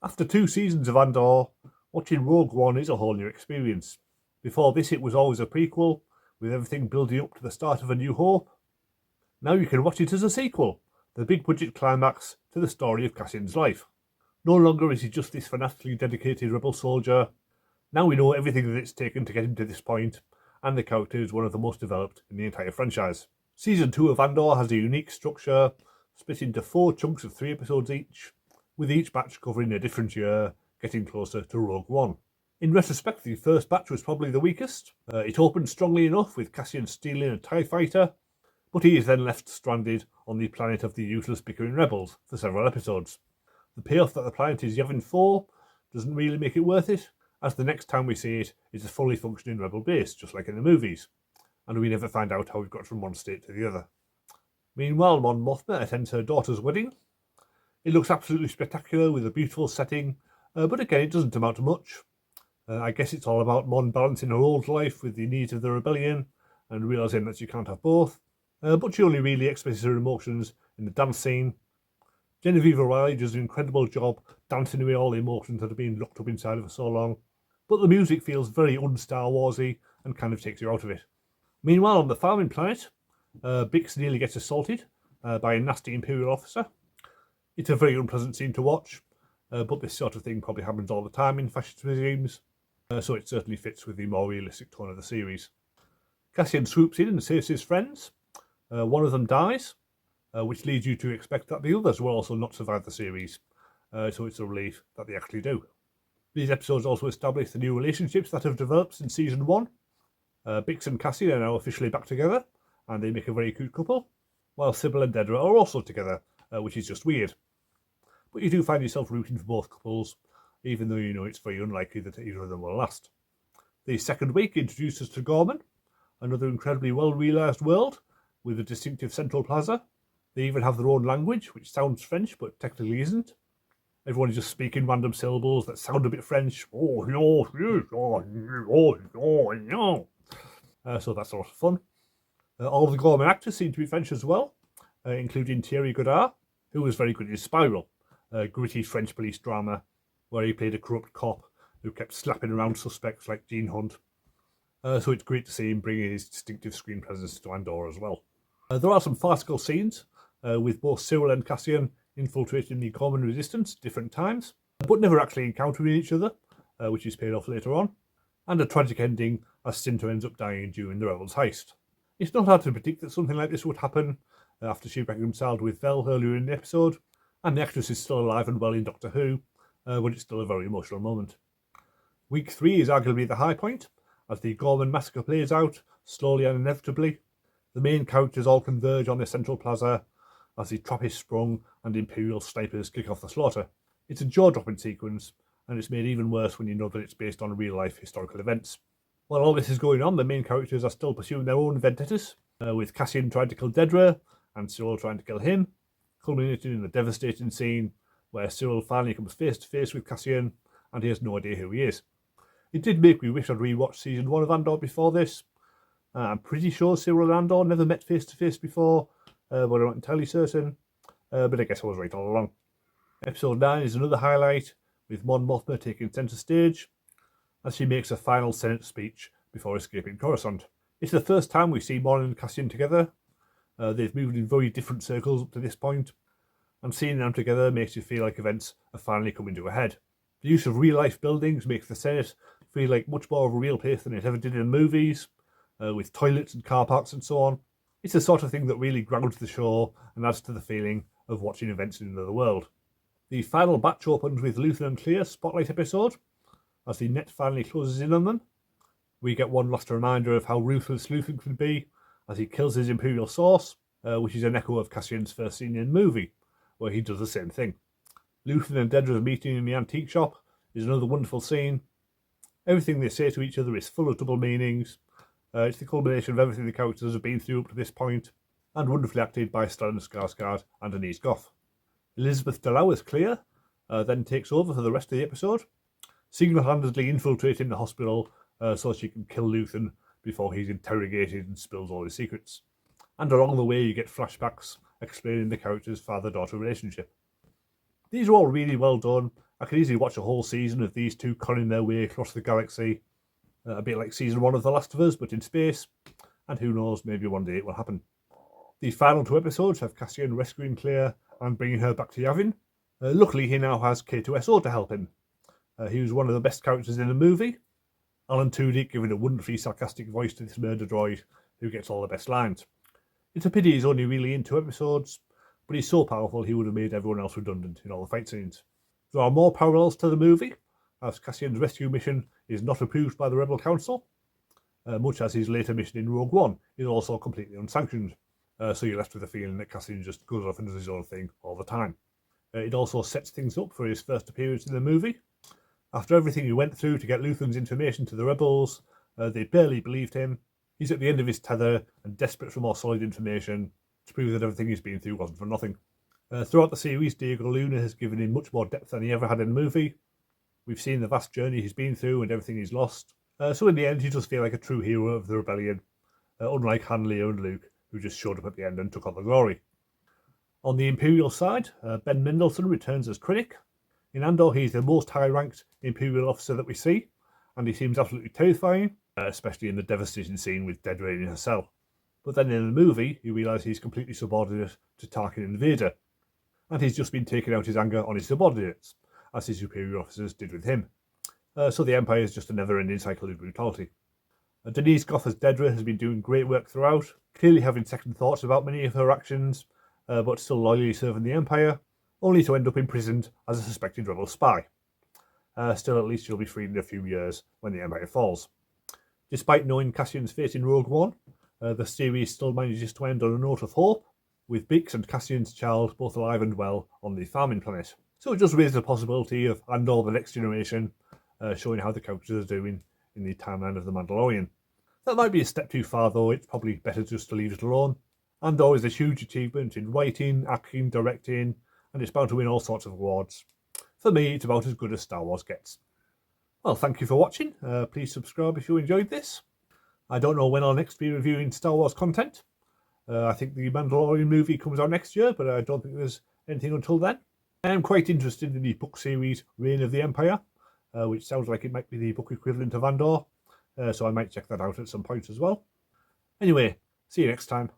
After 2 seasons of Andor, watching Rogue One is a whole new experience. Before this, it was always a prequel, with everything building up to the start of A New Hope. Now you can watch it as a sequel, the big budget climax to the story of Cassian's life. No longer is he just this fanatically dedicated rebel soldier. Now we know everything that it's taken to get him to this point, and the character is one of the most developed in the entire franchise. Season 2 of Andor has a unique structure, split into 4 chunks of 3 episodes each, with each batch covering a different year, getting closer to Rogue One. In retrospect, the first batch was probably the weakest. It opened strongly enough with Cassian stealing a TIE fighter, but he is then left stranded on the planet of the useless bickering rebels for several episodes. The payoff that the planet is Yavin 4 doesn't really make it worth it, as the next time we see it is a fully functioning rebel base, just like in the movies, and we never find out how we've got from one state to the other. Meanwhile, Mon Mothma attends her daughter's wedding. It looks absolutely spectacular with a beautiful setting, but again, it doesn't amount to much. I guess it's all about Mon balancing her old life with the needs of the rebellion and realising that she can't have both. But she only really expresses her emotions in the dance scene. Genevieve O'Reilly does an incredible job dancing away all the emotions that have been locked up inside of her so long. But the music feels very un-Star Warsy and kind of takes you out of it. Meanwhile, on the farming planet, Bix nearly gets assaulted by a nasty Imperial officer. It's a very unpleasant scene to watch, but this sort of thing probably happens all the time in fascist regimes, so it certainly fits with the more realistic tone of the series. Cassian swoops in and saves his friends. One of them dies, which leads you to expect that the others will also not survive the series, so it's a relief that they actually do. These episodes also establish the new relationships that have developed since Season 1. Bix and Cassian are now officially back together, and they make a very cute couple, while Sybil and Dedra are also together, which is just weird. But you do find yourself rooting for both couples, even though you know it's very unlikely that either of them will last. The second week introduces us to Gorman, another incredibly well-realised world, with a distinctive central plaza. They even have their own language, which sounds French, but technically isn't. Everyone is just speaking random syllables that sound a bit French. So that's a lot of fun. All of the Gorman actors seem to be French as well, including Thierry Godard, who was very good in Spiral, a gritty French police drama where he played a corrupt cop who kept slapping around suspects like Gene Hunt. So it's great to see him bringing his distinctive screen presence to Andor as well. There are some farcical scenes, with both Cyril and Cassian infiltrating the Gorman resistance at different times, but never actually encountering each other, which is paid off later on, and a tragic ending as Cinta ends up dying during the Rebels' heist. It's not hard to predict that something like this would happen after she reconciled with Vel earlier in the episode, and the actress is still alive and well in Doctor Who, but it's still a very emotional moment. Week 3 is arguably the high point, as the Gorman massacre plays out, slowly and inevitably. The main characters all converge on the central plaza as the trap is sprung and Imperial snipers kick off the slaughter. It's a jaw-dropping sequence, and it's made even worse when you know that it's based on real-life historical events. While all this is going on, the main characters are still pursuing their own vendettas, with Cassian trying to kill Dedra and Cyril trying to kill him, culminating in a devastating scene where Cyril finally comes face to face with Cassian and he has no idea who he is. It did make me wish I'd rewatched Season 1 of Andor before this. I'm pretty sure Cyril and Andor never met face to face before, but I'm not entirely certain, but I guess I was right all along. Episode 9 is another highlight, with Mon Mothma taking centre stage as she makes a final Senate speech before escaping Coruscant. It's the first time we see Mon and Cassian together. They've moved in very different circles up to this point, and seeing them together makes you feel like events are finally coming to a head. The use of real-life buildings makes the Senate feel like much more of a real place than it ever did in the movies, with toilets and car parks and so on. It's the sort of thing that really grounds the show and adds to the feeling of watching events in another world. The final batch opens with Luthen and Clear's spotlight episode, as the net finally closes in on them. We get one last reminder of how ruthless Luthen can be as he kills his Imperial source, which is an echo of Cassian's first scene in the movie, where he does the same thing. Luthen and Dedra's meeting in the antique shop is another wonderful scene. Everything they say to each other is full of double meanings. It's the culmination of everything the characters have been through up to this point, and wonderfully acted by Stellan Skarsgård and Denise Gough. Elizabeth Delau as Clear then takes over for the rest of the episode, single-handedly infiltrating the hospital so she can kill Luthen before he's interrogated and spills all his secrets. And along the way you get flashbacks explaining the characters' father-daughter relationship. These are all really well done, I could easily watch a whole season of these two conning their way across the galaxy, a bit like season 1 of The Last of Us, but in space, and who knows, maybe one day it will happen. The final 2 episodes have Cassian rescuing Claire and bringing her back to Yavin. Luckily, he now has K2SO to help him. He was one of the best characters in the movie. Alan Tudyk giving a wonderfully sarcastic voice to this murder droid who gets all the best lines. It's a pity he's only really in 2 episodes, but he's so powerful he would have made everyone else redundant in all the fight scenes. There are more parallels to the movie, as Cassian's rescue mission is not approved by the Rebel Council, much as his later mission in Rogue One is also completely unsanctioned. So you're left with the feeling that Cassian just goes off and does his own thing all the time. It also sets things up for his first appearance in the movie. After everything he went through to get Luthen's information to the rebels, they barely believed him. He's at the end of his tether and desperate for more solid information to prove that everything he's been through wasn't for nothing. Throughout the series, Diego Luna has given him much more depth than he ever had in the movie. We've seen the vast journey he's been through and everything he's lost. So in the end, he does feel like a true hero of the rebellion, unlike Han, Leo and Luke, who just showed up at the end and took all the glory. On the Imperial side, Ben Mendelsohn returns as Krennic. In Andor, he's the most high-ranked Imperial officer that we see, and he seems absolutely terrifying, especially in the devastating scene with Dedra in her cell. But then in the movie, you realise he's completely subordinate to Tarkin and Vader, and he's just been taking out his anger on his subordinates, as his superior officers did with him. So the Empire is just a never-ending cycle of brutality. Denise Gough as Dedra has been doing great work throughout, clearly having second thoughts about many of her actions, but still loyally serving the Empire, only to end up imprisoned as a suspected rebel spy. Still, at least she'll be freed in a few years when the Empire falls. Despite knowing Cassian's fate in Rogue One, the series still manages to end on a note of hope, with Bix and Cassian's child both alive and well on the farming planet. So it does raise the possibility of Andor the Next Generation, showing how the characters are doing in the timeline of The Mandalorian. That might be a step too far though, it's probably better just to leave it alone. Andor is a huge achievement in writing, acting, directing, and it's bound to win all sorts of awards. For me, it's about as good as Star Wars gets. Well, thank you for watching. Please subscribe if you enjoyed this. I don't know when I'll next be reviewing Star Wars content. I think the Mandalorian movie comes out next year, but I don't think there's anything until then. I am quite interested in the book series Reign of the Empire, which sounds like it might be the book equivalent of Andor, so I might check that out at some point as well. Anyway, see you next time.